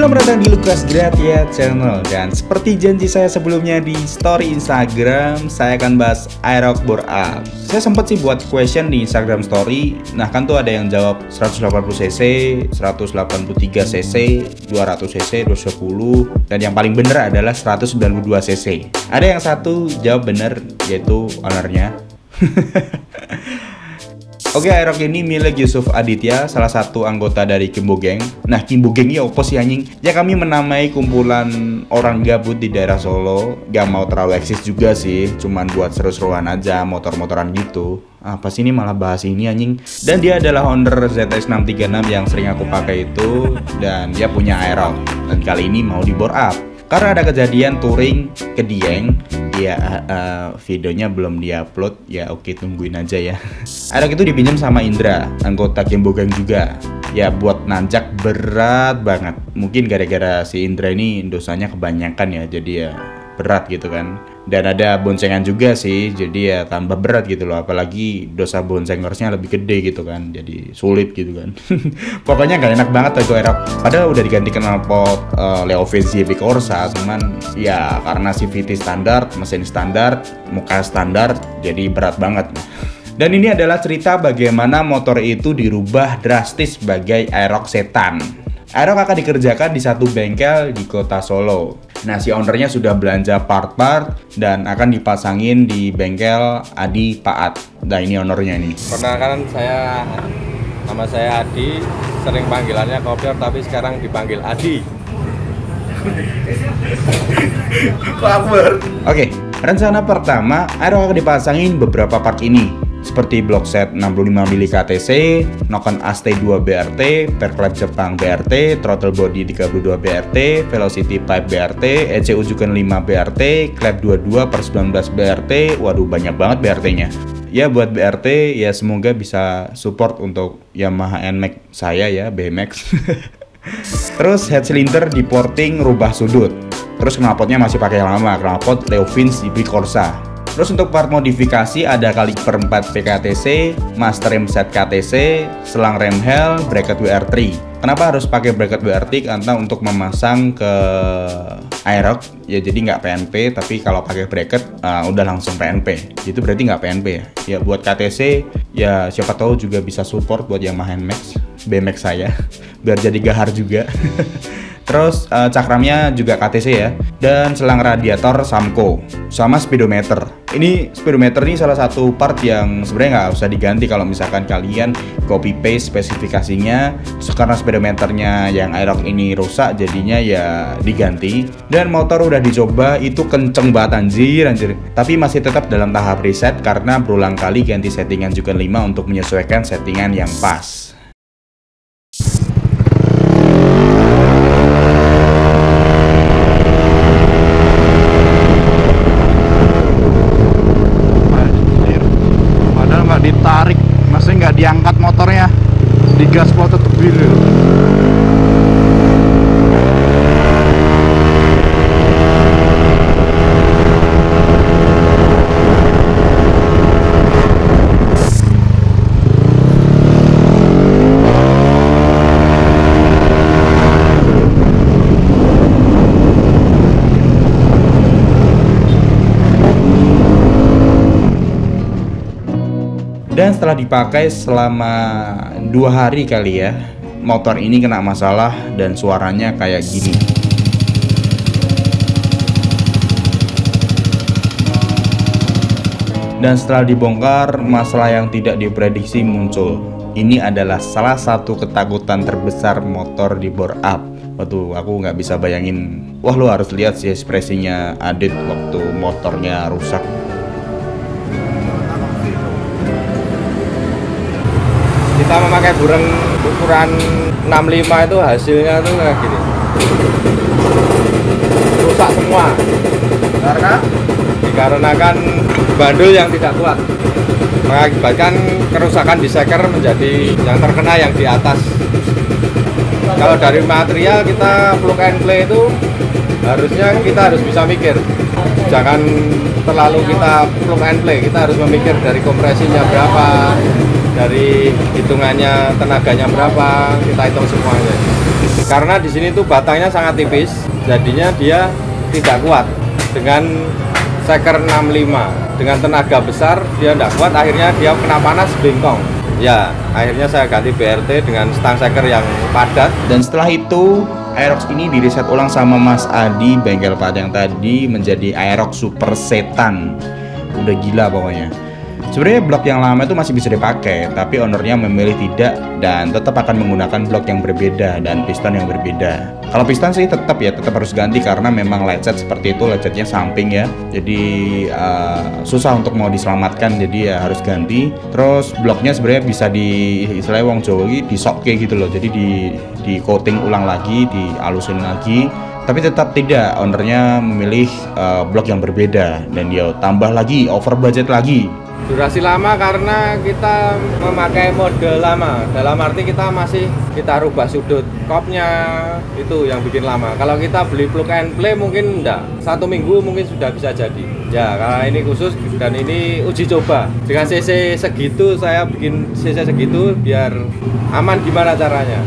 Selamat datang di Lukas Gratia Channel. Dan seperti janji saya sebelumnya di story Instagram, saya akan bahas Aerox bore up. Saya sempat sih buat question di Instagram story. Nah kan tuh ada yang jawab 180cc, 183cc, 200cc, 210, dan yang paling bener adalah 192cc. Ada yang satu jawab bener, yaitu ownernya. Oke, Aerox ini milik Yusuf Aditya, salah satu anggota dari Kimbo Gang. Nah, Kimbo Gang ini apa sih anjing? Ya kami menamai kumpulan orang gabut di daerah Solo. Gak mau terlalu eksis juga sih, cuman buat seru-seruan aja, motor-motoran gitu. Apa sih ini malah bahas ini anjing? Dan dia adalah owner ZX 636 yang sering aku pakai itu. Dan dia punya Aerox. Dan kali ini mau di bore up karena ada kejadian touring ke Dieng. Ya, videonya belum diupload. Ya oke, tungguin aja ya. Aerox itu dipinjam sama Indra, anggota Kimbo Gang juga. Ya buat nanjak berat banget. Mungkin gara-gara si Indra ini dosanya kebanyakan ya, jadi ya berat gitu kan. Dan ada boncengan juga sih, jadi ya tambah berat gitu loh. Apalagi dosa boncengersnya lebih gede gitu kan, jadi sulit gitu kan. Pokoknya gak enak banget itu Aerox. Padahal udah diganti knalpot Leo VZB Corsa, cuman ya karena CVT standar, mesin standar, muka standar, jadi berat banget. Dan ini adalah cerita bagaimana motor itu dirubah drastis sebagai Aerox setan. Aerox akan dikerjakan di satu bengkel di kota Solo. Nah, si ownernya sudah belanja part-part dan akan dipasangin di bengkel Adi Paat. Nah, ini ownernya nih. Perkenalkan nama saya Adi, sering panggilannya Kopior tapi sekarang dipanggil Adi. Oke, rencana pertama Aerox akan dipasangin beberapa part ini. Seperti block set 65 mili KTC, Noken AST2 BRT, perklep Jepang BRT, throttle body 32 BRT, velocity pipe BRT, ECU Juken 5 BRT, klep 22/19 BRT. Waduh, banyak banget BRT-nya. Ya buat BRT ya semoga bisa support untuk Yamaha NMAX saya ya, BMX. Terus head cylinder di porting rubah sudut. Terus knalpotnya masih pakai yang lama, knalpot Leo VZB Corsa. Terus untuk part modifikasi ada kaliper 4 PKTC, master rem set KTC, selang rem hell, bracket WR3. Kenapa harus pakai bracket WR3? Karena untuk memasang ke Aerox ya jadi nggak PNP, tapi kalau pakai bracket udah langsung PNP. Itu berarti nggak PNP ya. Ya buat KTC ya siapa tahu juga bisa support buat Yamaha NMAX, BMX saya, biar jadi gahar juga. Terus cakramnya juga KTC ya, dan selang radiator Samco sama speedometer. Ini speedometer ini salah satu part yang sebenarnya nggak usah diganti kalau misalkan kalian copy paste spesifikasinya. Karena speedometernya yang Aerox ini rusak, jadinya ya diganti. Dan motor udah dicoba itu kenceng banget anjir. Tapi masih tetap dalam tahap reset karena berulang kali ganti settingan Juken 5 untuk menyesuaikan settingan yang pas. Ditarik, masih nggak diangkat motornya, digaspol tetep gini. Dan setelah dipakai selama 2 hari kali ya, motor ini kena masalah dan suaranya kayak gini. Dan setelah dibongkar, masalah yang tidak diprediksi muncul. Ini adalah salah satu ketakutan terbesar motor di bore up. Waduh, aku nggak bisa bayangin. Wah, lu harus lihat sih ekspresinya Adit waktu motornya rusak. Kita memakai bureng ukuran 65 itu hasilnya tuh kayak gini, rusak semua dikarenakan bandul yang tidak kuat, mengakibatkan kerusakan di seker menjadi yang terkena yang di atas. Kalau dari material kita plug and play itu harusnya kita harus bisa mikir, jangan terlalu kita plug and play. Kita harus memikir dari kompresinya berapa, dari hitungannya tenaganya berapa, kita hitung semuanya. Karena di sini tuh batangnya sangat tipis, jadinya dia tidak kuat. Dengan seker 65 dengan tenaga besar dia tidak kuat, akhirnya dia kena panas bengkong. Ya, akhirnya saya ganti BRT dengan stang seker yang padat. Dan setelah itu Aerox ini diriset ulang sama Mas Adi bengkel Pak yang tadi menjadi Aerox Super Setan. Udah gila pokoknya. Sebenarnya blok yang lama itu masih bisa dipakai, tapi ownernya memilih tidak dan tetap akan menggunakan blok yang berbeda dan piston yang berbeda. Kalau piston sih tetap harus ganti karena memang lecet seperti itu, lecetnya samping ya. Jadi susah untuk mau diselamatkan, jadi ya harus ganti. Terus bloknya sebenarnya bisa istilahnya wong Jawa di sokke gitu loh. Jadi di coating ulang lagi, dialusin lagi. Tapi tetap tidak, ownernya memilih blok yang berbeda dan dia tambah lagi, over budget lagi. Durasi lama karena kita memakai mode lama. Dalam arti kita rubah sudut kopnya, itu yang bikin lama. Kalau kita beli plug and play mungkin enggak, 1 minggu mungkin sudah bisa jadi. Ya, karena ini khusus dan ini uji coba. Dengan CC segitu, saya bikin CC segitu biar aman. Gimana caranya?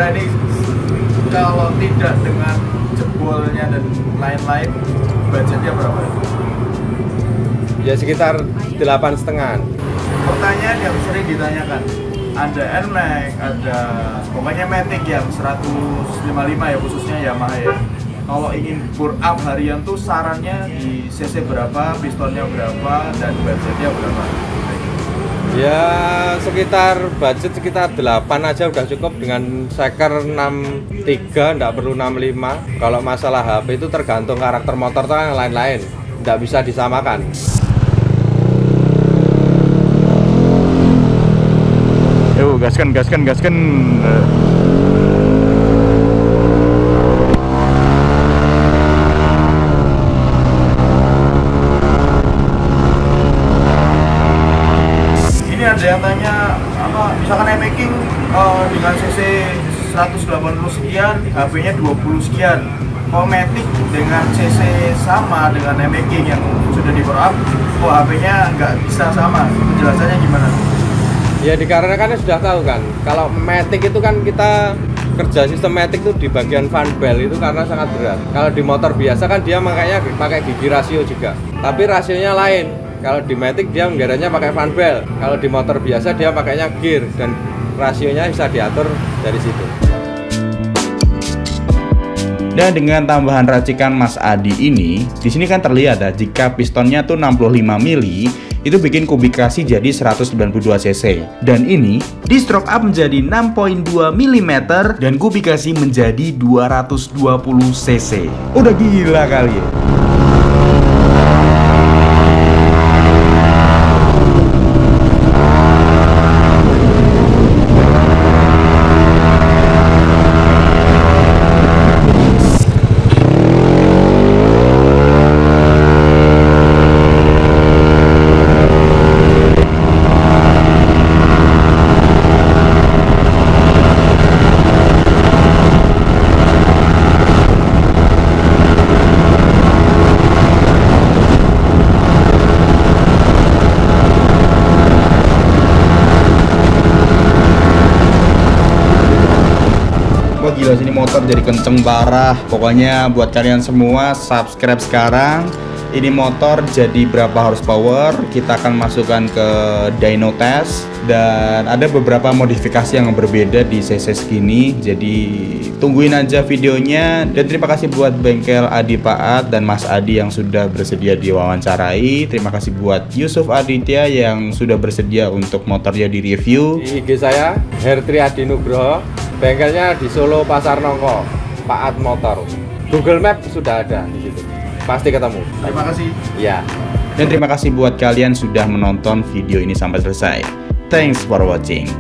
Ini kalau tidak dengan jebolnya dan lain-lain, budgetnya berapa? Ya sekitar 8,5. Pertanyaan yang sering ditanyakan, ada NMAX, ada pokoknya Matic yang 155 ya, khususnya Yamaha ya. Kalau ingin bore up harian tuh sarannya di cc berapa, pistonnya berapa, dan budgetnya berapa? Ya sekitar budget sekitar 8 aja udah cukup, dengan seker 63, nggak perlu 65. Kalau masalah HP itu tergantung karakter motor tuh yang lain-lain, nggak bisa disamakan. Yuk gaskan. Ada yang tanya misalkan e-making dengan cc 180 sekian, HP-nya 20 sekian. Kalau Matic dengan cc sama dengan e-making yang sudah di up, kok HP-nya nggak bisa sama? Penjelasannya gimana? Ya dikarenakan sudah tahu kan, kalau Matic itu kan kita kerja sistem Matic itu di bagian fan belt itu karena sangat berat. Kalau di motor biasa kan dia makanya pakai gigi rasio juga, tapi rasionya lain. Kalau di Matic dia menggeraknya pakai fan belt, kalau di motor biasa dia pakainya gear dan rasionya bisa diatur dari situ. Dan dengan tambahan racikan Mas Adi ini, di sini kan terlihat ya, jika pistonnya tuh 65 mili, itu bikin kubikasi jadi 192 cc. Dan ini di stroke up menjadi 6.2 mm dan kubikasi menjadi 220 cc. Udah gila kali ya. Wah gila, sini motor jadi kenceng parah. Pokoknya buat kalian semua subscribe sekarang. Ini motor jadi berapa horsepower, kita akan masukkan ke dyno test. Dan ada beberapa modifikasi yang berbeda di cc segini. Jadi tungguin aja videonya. Dan terima kasih buat bengkel Adi Paat dan Mas Adi yang sudah bersedia diwawancarai. Terima kasih buat Yusuf Aditya yang sudah bersedia untuk motornya di review. Di IG saya Hertri Adi Nugroho. Bengkelnya di Solo Pasar Nongko, Paat Motor. Google Map sudah ada di situ. Pasti ketemu. Terima kasih. Ya. Dan terima kasih buat kalian sudah menonton video ini sampai selesai. Thanks for watching.